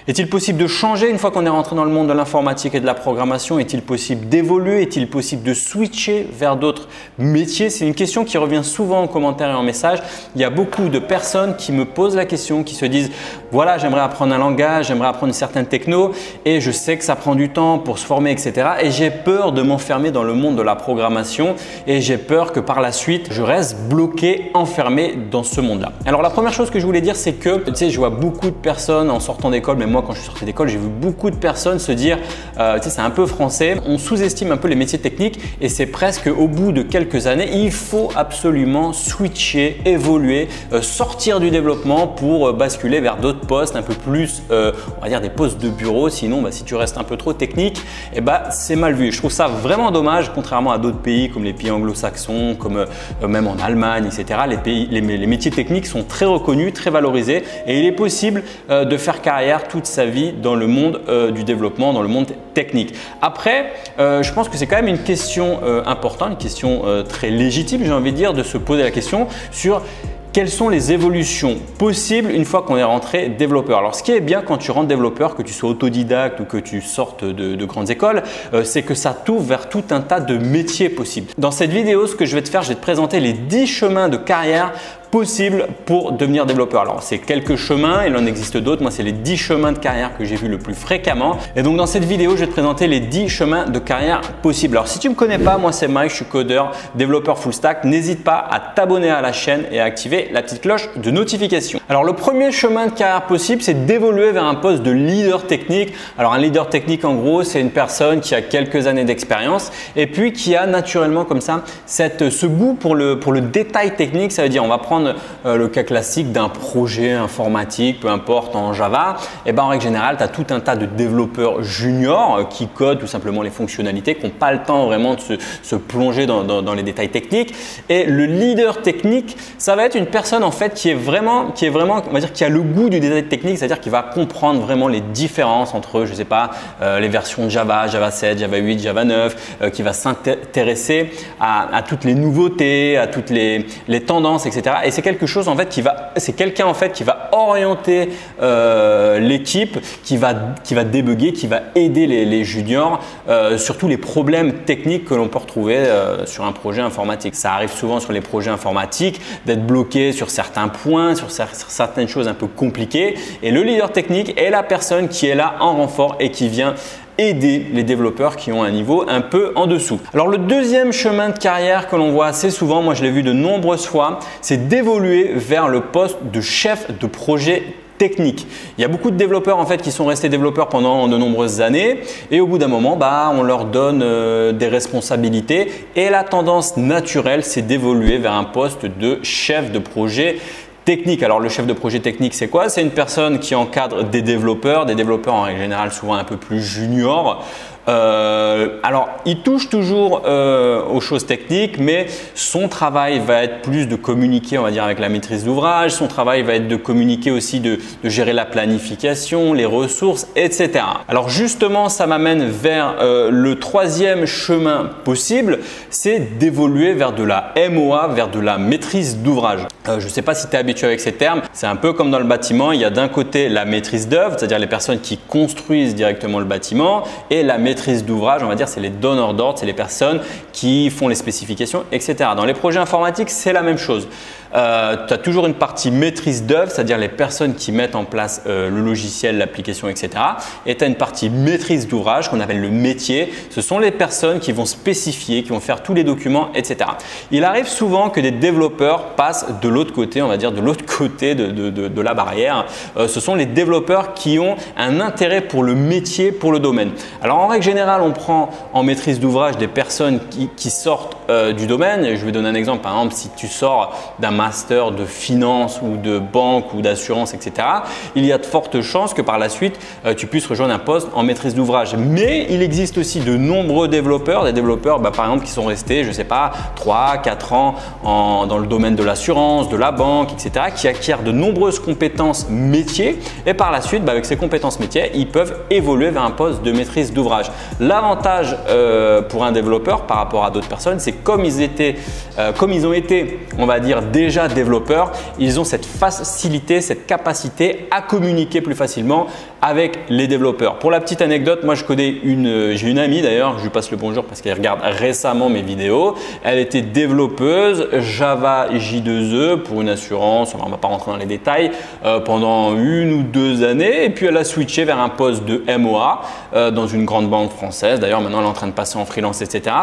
Est-il possible de changer une fois qu'on est rentré dans le monde de l'informatique et de la programmation? Est-il possible d'évoluer? Est-il possible de switcher vers d'autres métiers? C'est une question qui revient souvent en commentaire et en message. Il y a beaucoup de personnes qui me posent la question, qui se disent voilà, j'aimerais apprendre un langage, j'aimerais apprendre une certaine techno et je sais que ça prend du temps pour se former, etc. Et j'ai peur de m'enfermer dans le monde de la programmation et j'ai peur que par la suite, je reste bloqué, enfermé dans ce monde-là. Alors la première chose que je voulais dire, c'est que tu sais, je vois beaucoup de personnes en sortant d'école, même moi quand je suis sorti d'école, j'ai vu beaucoup de personnes se dire tu sais, c'est un peu français, on sous-estime un peu les métiers techniques et c'est presque au bout de quelques années, il faut absolument switcher, évoluer, sortir du développement pour basculer vers d'autres postes un peu plus, on va dire des postes de bureau. Sinon, si tu restes un peu trop technique, c'est mal vu. Je trouve ça vraiment dommage, contrairement à d'autres pays comme les pays anglo-saxons, comme même en Allemagne, etc. Les métiers techniques sont très reconnus, très valorisés et il est possible de faire carrière toute sa vie dans le monde du développement, dans le monde technique. Après, je pense que c'est quand même une question importante, une question très légitime, j'ai envie de dire, de se poser la question sur quelles sont les évolutions possibles une fois qu'on est rentré développeur. Alors, ce qui est bien quand tu rentres développeur, que tu sois autodidacte ou que tu sortes de grandes écoles, c'est que ça t'ouvre vers tout un tas de métiers possibles. Dans cette vidéo, ce que je vais te faire, je vais te présenter les 10 chemins de carrière possible pour devenir développeur. Alors, c'est quelques chemins, il en existe d'autres. Moi, c'est les 10 chemins de carrière que j'ai vus le plus fréquemment. Et donc, dans cette vidéo, je vais te présenter les 10 chemins de carrière possibles. Alors, si tu ne me connais pas, moi, c'est Mike, je suis codeur, développeur full stack. N'hésite pas à t'abonner à la chaîne et à activer la petite cloche de notification. Alors, le premier chemin de carrière possible, c'est d'évoluer vers un poste de leader technique. Alors, un leader technique, en gros, c'est une personne qui a quelques années d'expérience et puis qui a naturellement comme ça ce goût pour le détail technique. Ça veut dire, on va prendre le cas classique d'un projet informatique, peu importe en Java, en règle générale, tu as tout un tas de développeurs juniors qui codent tout simplement les fonctionnalités, qui n'ont pas le temps vraiment de se plonger dans les détails techniques. Et le leader technique, ça va être une personne en fait qui est vraiment, on va dire, qui a le goût du détail technique, c'est-à-dire qui va comprendre vraiment les différences entre, je sais pas, les versions de Java, Java 7, Java 8, Java 9, qui va s'intéresser à toutes les nouveautés, à toutes les tendances, etc. Et c'est quelque chose en fait c'est quelqu'un en fait qui va orienter l'équipe, qui va débugger, qui va aider les juniors sur tous les problèmes techniques que l'on peut retrouver sur un projet informatique. Ça arrive souvent sur les projets informatiques d'être bloqué sur certains points, sur certaines choses un peu compliquées. Et le leader technique est la personne qui est là en renfort et qui vient aider les développeurs qui ont un niveau un peu en dessous. Alors le deuxième chemin de carrière que l'on voit assez souvent, moi je l'ai vu de nombreuses fois, c'est d'évoluer vers le poste de chef de projet technique. Il y a beaucoup de développeurs en fait qui sont restés développeurs pendant de nombreuses années et au bout d'un moment, on leur donne des responsabilités et la tendance naturelle, c'est d'évoluer vers un poste de chef de projet technique. Alors le chef de projet technique, c'est quoi? C'est une personne qui encadre des développeurs en règle générale souvent un peu plus juniors. Alors, il touche toujours aux choses techniques, mais son travail va être plus de communiquer, on va dire, avec la maîtrise d'ouvrage. Son travail va être de communiquer aussi, de gérer la planification, les ressources, etc. Alors justement, ça m'amène vers le troisième chemin possible, c'est d'évoluer vers de la MOA, vers de la maîtrise d'ouvrage. Je ne sais pas si tu es habitué avec ces termes, c'est un peu comme dans le bâtiment, il y a d'un côté la maîtrise d'œuvre, c'est-à-dire les personnes qui construisent directement le bâtiment, et la maîtrise d'ouvrage, on va dire, c'est les donneurs d'ordre, c'est les personnes qui font les spécifications, etc. Dans les projets informatiques, c'est la même chose. Tu as toujours une partie maîtrise d'œuvre, c'est-à-dire les personnes qui mettent en place le logiciel, l'application, etc. Et tu as une partie maîtrise d'ouvrage qu'on appelle le métier. Ce sont les personnes qui vont spécifier, qui vont faire tous les documents, etc. Il arrive souvent que des développeurs passent de l'autre côté, on va dire de l'autre côté de la barrière. Ce sont les développeurs qui ont un intérêt pour le métier, pour le domaine. Alors en règle générale, on prend en maîtrise d'ouvrage des personnes qui sortent du domaine. Je vais donner un exemple. Par exemple, si tu sors d'un master de finance ou de banque ou d'assurance, etc., il y a de fortes chances que par la suite, tu puisses rejoindre un poste en maîtrise d'ouvrage. Mais il existe aussi de nombreux développeurs, des développeurs par exemple qui sont restés, je ne sais pas, 3, 4 ans dans le domaine de l'assurance, de la banque, etc., qui acquièrent de nombreuses compétences métiers et par la suite, avec ces compétences métiers, ils peuvent évoluer vers un poste de maîtrise d'ouvrage. L'avantage pour un développeur par rapport à d'autres personnes, c'est comme ils ont été, on va dire, déjà développeurs, ils ont cette facilité, cette capacité à communiquer plus facilement avec les développeurs. Pour la petite anecdote, moi j'ai une amie d'ailleurs, je lui passe le bonjour parce qu'elle regarde récemment mes vidéos. Elle était développeuse Java J2E pour une assurance, on ne va pas rentrer dans les détails, pendant 1 ou 2 années et puis elle a switché vers un poste de MOA dans une grande banque française. D'ailleurs maintenant elle est en train de passer en freelance, etc.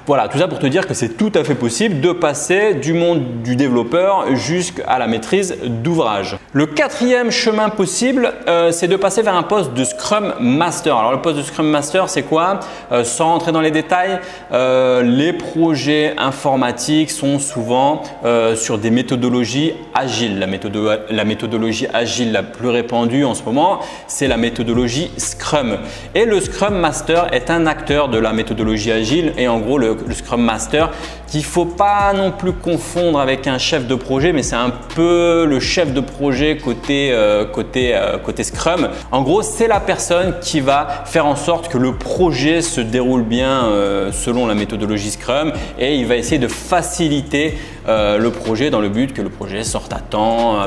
Voilà, tout ça pour te dire que c'est tout à fait possible de passer du monde du développeur jusqu'à la maîtrise d'ouvrage. Le 4e chemin possible, c'est de passer vers un poste de Scrum Master. Alors le poste de Scrum Master, c'est quoi? Sans rentrer dans les détails, les projets informatiques sont souvent sur des méthodologies agiles. La méthodologie agile la plus répandue en ce moment, c'est la méthodologie Scrum. Et le Scrum Master est un acteur de la méthodologie agile et en gros le Scrum Master qu'il ne faut pas non plus confondre avec un chef de projet, mais c'est un peu le chef de projet côté Scrum. En gros, c'est la personne qui va faire en sorte que le projet se déroule bien selon la méthodologie Scrum et il va essayer de faciliter le projet dans le but que le projet sorte à temps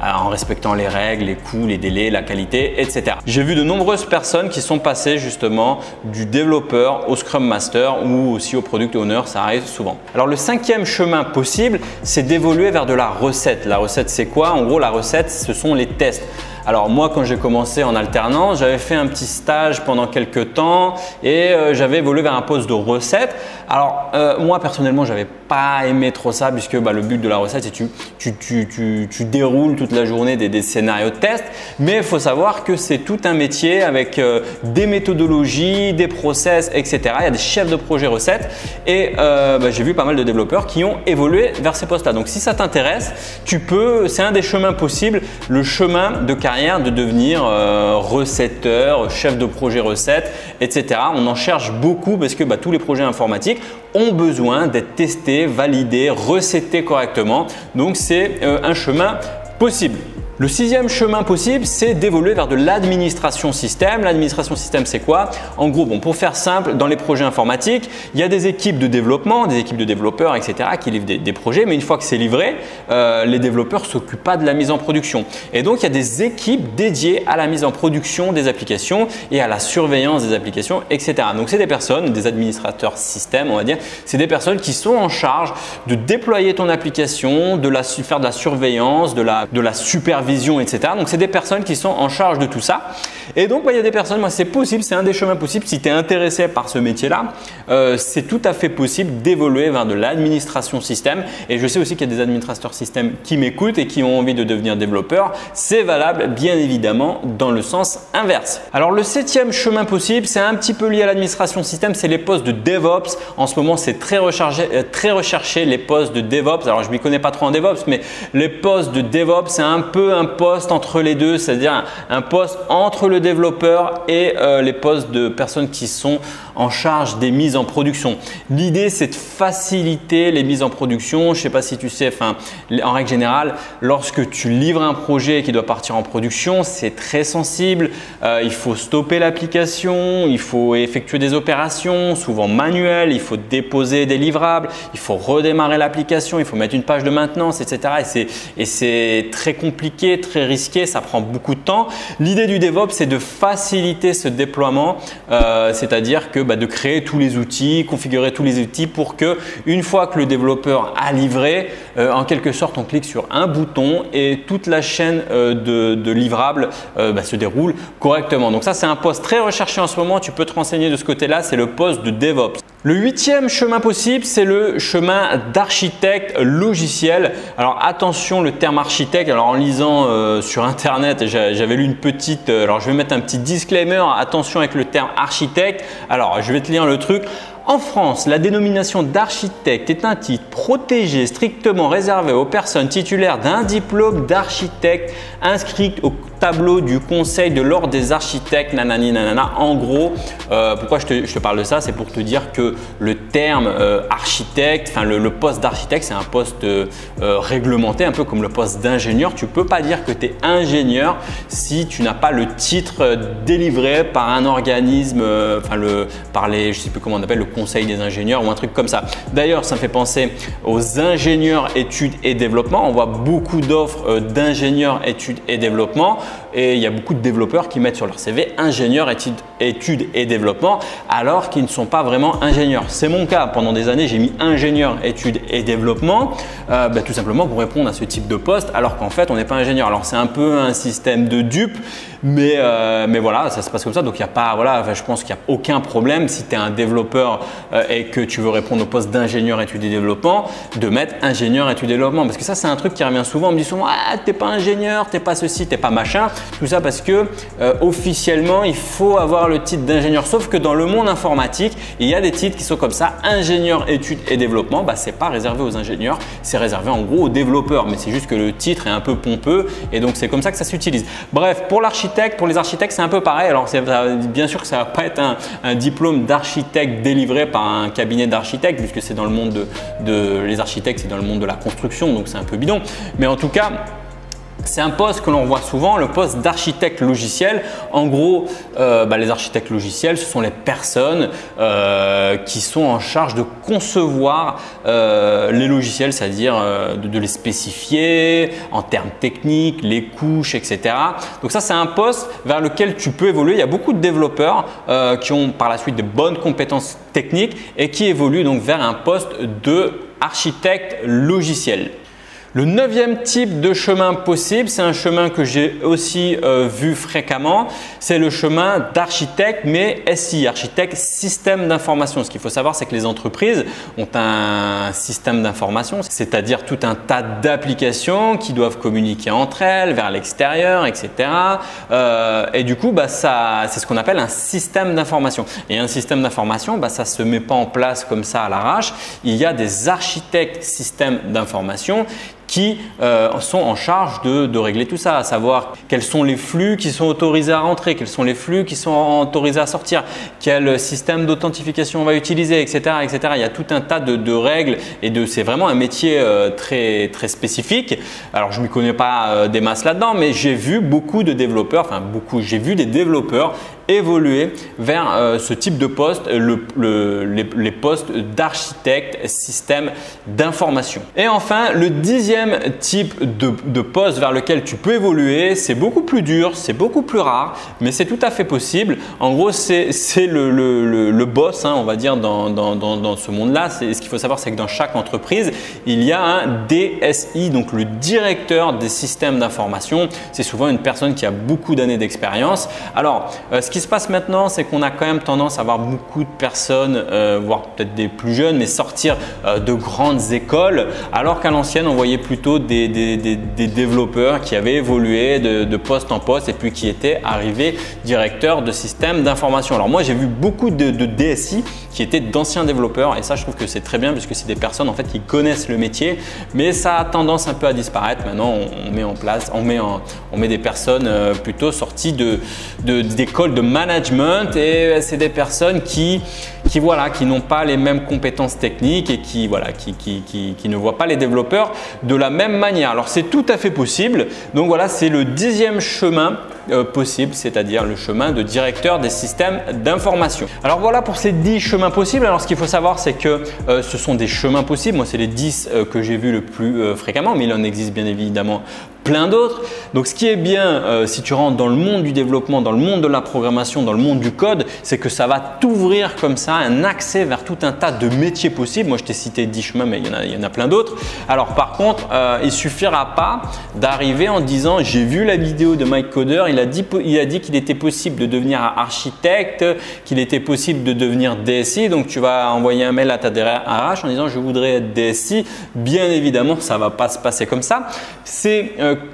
en respectant les règles, les coûts, les délais, la qualité, etc. J'ai vu de nombreuses personnes qui sont passées justement du développeur au Scrum Master ou aussi au Product Owner, ça arrive souvent. Alors le 5e chemin possible, c'est d'évoluer vers de la recette. La recette, c'est quoi? En gros, la recette, ce sont les tests. Alors moi, quand j'ai commencé en alternance, j'avais fait un petit stage pendant quelques temps et j'avais évolué vers un poste de recette. Alors moi personnellement, j'avais pas aimé trop ça puisque le but de la recette, c'est que tu déroules toute la journée des scénarios de test. Mais il faut savoir que c'est tout un métier avec des méthodologies, des process, etc. Il y a des chefs de projet recettes et j'ai vu pas mal de développeurs qui ont évolué vers ces postes-là. Donc si ça t'intéresse, c'est un des chemins possibles, le chemin de carrière de devenir recetteur, chef de projet recette, etc. On en cherche beaucoup parce que tous les projets informatiques ont besoin d'être testés, validés, recettés correctement. Donc c'est un chemin possible. Le 6e chemin possible, c'est d'évoluer vers de l'administration système. L'administration système, c'est quoi? En gros, pour faire simple, dans les projets informatiques, il y a des équipes de développement, des équipes de développeurs, etc. qui livrent des projets, mais une fois que c'est livré, les développeurs ne s'occupent pas de la mise en production. Et donc, il y a des équipes dédiées à la mise en production des applications et à la surveillance des applications, etc. Donc, c'est des personnes, des administrateurs système, on va dire, c'est des personnes qui sont en charge de déployer ton application, faire de la surveillance, de la supervision, etc. Donc, c'est des personnes qui sont en charge de tout ça. Et donc, il y a des personnes, moi, c'est possible, c'est un des chemins possibles. Si tu es intéressé par ce métier-là, c'est tout à fait possible d'évoluer vers de l'administration système. Et je sais aussi qu'il y a des administrateurs système qui m'écoutent et qui ont envie de devenir développeurs. C'est valable, bien évidemment, dans le sens inverse. Alors, le 7e chemin possible, c'est un petit peu lié à l'administration système, c'est les postes de DevOps. En ce moment, c'est très recherché les postes de DevOps. Alors, je ne m'y connais pas trop en DevOps, mais les postes de DevOps, c'est un peu un poste entre les deux, c'est-à-dire un poste entre le développeur et les postes de personnes qui sont en charge des mises en production. L'idée, c'est de faciliter les mises en production. Je ne sais pas si tu sais, en règle générale, lorsque tu livres un projet qui doit partir en production, c'est très sensible. Il faut stopper l'application, il faut effectuer des opérations, souvent manuelles, il faut déposer des livrables, il faut redémarrer l'application, il faut mettre une page de maintenance, etc. Et c'est très compliqué, très risqué, ça prend beaucoup de temps. L'idée du DevOps, c'est de faciliter ce déploiement, c'est-à-dire que de créer tous les outils, configurer tous les outils pour que une fois que le développeur a livré, en quelque sorte, on clique sur un bouton et toute la chaîne de livrables se déroule correctement. Donc ça, c'est un poste très recherché en ce moment. Tu peux te renseigner de ce côté-là, c'est le poste de DevOps. Le 8e chemin possible, c'est le chemin d'architecte logiciel. Alors attention, le terme architecte, alors en lisant sur internet, j'avais lu une petite, alors je vais mettre un petit disclaimer, attention avec le terme architecte. Alors je vais te lire le truc. En France, la dénomination d'architecte est un titre protégé strictement réservé aux personnes titulaires d'un diplôme d'architecte inscrit au tableau du Conseil de l'Ordre des architectes, nanani nanana. En gros, pourquoi je te parle de ça, c'est pour te dire que le terme architecte, le poste d'architecte, c'est un poste réglementé, un peu comme le poste d'ingénieur. Tu ne peux pas dire que tu es ingénieur si tu n'as pas le titre délivré par un organisme, je sais plus comment on appelle, le Conseil des ingénieurs ou un truc comme ça. D'ailleurs, ça me fait penser aux ingénieurs études et développement. On voit beaucoup d'offres d'ingénieurs études et développement. et il y a beaucoup de développeurs qui mettent sur leur CV ingénieur études et développement alors qu'ils ne sont pas vraiment ingénieurs. C'est mon cas. Pendant des années, j'ai mis ingénieur études et développement tout simplement pour répondre à ce type de poste alors qu'en fait, on n'est pas ingénieur. Alors, c'est un peu un système de dupe, mais voilà, ça se passe comme ça. Donc, il n'y a pas, voilà, je pense qu'il n'y a aucun problème si tu es un développeur et que tu veux répondre au poste d'ingénieur études et développement de mettre ingénieur études et développement parce que ça, c'est un truc qui revient souvent. On me dit souvent, ah, t'es pas ingénieur, t'es pas ceci, t'es pas machin. Tout ça parce que officiellement, il faut avoir le titre d'ingénieur. Sauf que dans le monde informatique, il y a des titres qui sont comme ça, ingénieur études et développement. C'est pas réservé aux ingénieurs, c'est réservé en gros aux développeurs. Mais c'est juste que le titre est un peu pompeux et donc c'est comme ça que ça s'utilise. Bref, pour les architectes, c'est un peu pareil. Alors, bien sûr que ça va pas être un diplôme d'architecte délivré par un cabinet d'architectes puisque c'est dans le monde les architectes, c'est dans le monde de la construction, donc c'est un peu bidon. Mais en tout cas, c'est un poste que l'on voit souvent, le poste d'architecte logiciel. En gros, les architectes logiciels, ce sont les personnes qui sont en charge de concevoir les logiciels, c'est-à-dire de les spécifier en termes techniques, les couches, etc. Donc ça, c'est un poste vers lequel tu peux évoluer. Il y a beaucoup de développeurs qui ont par la suite de bonnes compétences techniques et qui évoluent donc vers un poste d'architecte logiciel. Le 9e type de chemin possible, c'est un chemin que j'ai aussi vu fréquemment, c'est le chemin d'architecte, mais SI, architecte système d'information. Ce qu'il faut savoir, c'est que les entreprises ont un système d'information, c'est-à-dire tout un tas d'applications qui doivent communiquer entre elles, vers l'extérieur, etc. Et du coup, c'est ce qu'on appelle un système d'information. Et un système d'information, ça ne se met pas en place comme ça à l'arrache. Il y a des architectes système d'information qui sont en charge de régler tout ça, à savoir quels sont les flux qui sont autorisés à rentrer, quels sont les flux qui sont autorisés à sortir, quel système d'authentification on va utiliser, etc., etc. Il y a tout un tas de règles et c'est vraiment un métier très, très spécifique. Alors, je ne m'y connais pas des masses là-dedans, mais j'ai vu beaucoup de développeurs, j'ai vu des développeurs évoluer vers ce type de poste, les postes d'architecte système d'information. Et enfin, le 10e type de poste vers lequel tu peux évoluer, c'est beaucoup plus dur, c'est beaucoup plus rare, mais c'est tout à fait possible. En gros, c'est le boss, on va dire, dans ce monde-là. Ce qu'il faut savoir, c'est que dans chaque entreprise, il y a un DSI, donc le directeur des systèmes d'information. C'est souvent une personne qui a beaucoup d'années d'expérience. Alors, ce qui se passe maintenant, c'est qu'on a quand même tendance à voir beaucoup de personnes, voire peut-être des plus jeunes, mais sortir de grandes écoles, alors qu'à l'ancienne, on voyait plutôt des développeurs qui avaient évolué de poste en poste et puis qui étaient arrivés directeurs de systèmes d'information. Alors moi, j'ai vu beaucoup de DSI qui étaient d'anciens développeurs et ça, je trouve que c'est très bien puisque c'est des personnes en fait qui connaissent le métier, mais ça a tendance un peu à disparaître. Maintenant, on met des personnes plutôt sorties d'écoles de management et c'est des personnes qui n'ont pas les mêmes compétences techniques et qui ne voient pas les développeurs de la même manière. Alors, c'est tout à fait possible. Donc voilà, c'est le 10e chemin possible, c'est-à-dire le chemin de directeur des systèmes d'information. Alors voilà pour ces 10 chemins possibles. Alors ce qu'il faut savoir, c'est que ce sont des chemins possibles. Moi, c'est les 10 que j'ai vus le plus fréquemment, mais il en existe bien évidemment plein d'autres. Donc ce qui est bien si tu rentres dans le monde du développement, dans le monde de la programmation, dans le monde du code, c'est que ça va t'ouvrir comme ça un accès vers tout un tas de métiers possibles. Moi, je t'ai cité 10 chemins, mais il y en a plein d'autres. Alors par contre, il suffira pas d'arriver en disant j'ai vu la vidéo de Mike Coder, il a dit qu'il était possible de devenir architecte, qu'il était possible de devenir DSI. Donc tu vas envoyer un mail à ta DRH en disant je voudrais être DSI. Bien évidemment, ça va pas se passer comme ça. C'est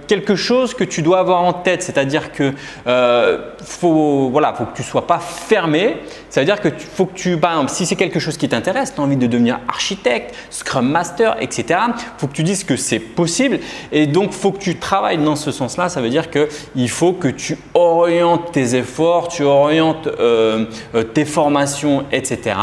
quelque chose que tu dois avoir en tête, c'est-à-dire que faut que tu sois pas fermé. Ça veut dire que faut que tu, par exemple, si c'est quelque chose qui t'intéresse, tu as envie de devenir architecte, Scrum Master, etc. Faut que tu dises que c'est possible et donc faut que tu travailles dans ce sens-là. Ça veut dire que il faut que tu orientes tes efforts, tu orientes tes formations, etc.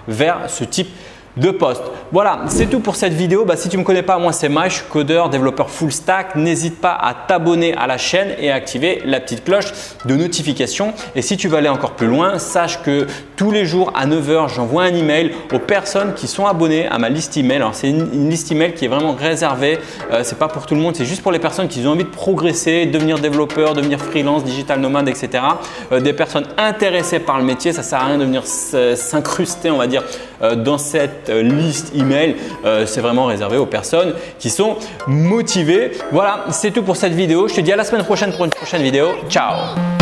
vers ce type de poste. Voilà, c'est tout pour cette vidéo. Si tu ne me connais pas, moi c'est Mike, je suis codeur, développeur full stack. N'hésite pas à t'abonner à la chaîne et à activer la petite cloche de notification. Et si tu veux aller encore plus loin, sache que tous les jours à 9 h, j'envoie un email aux personnes qui sont abonnées à ma liste email. Alors c'est une liste email qui est vraiment réservée. C'est pas pour tout le monde, c'est juste pour les personnes qui ont envie de progresser, devenir développeur, devenir freelance, digital nomade, etc. Des personnes intéressées par le métier. Ça sert à rien de venir s'incruster, on va dire, dans cette liste email. C'est vraiment réservé aux personnes qui sont motivées. Voilà, c'est tout pour cette vidéo. Je te dis à la semaine prochaine pour une prochaine vidéo. Ciao!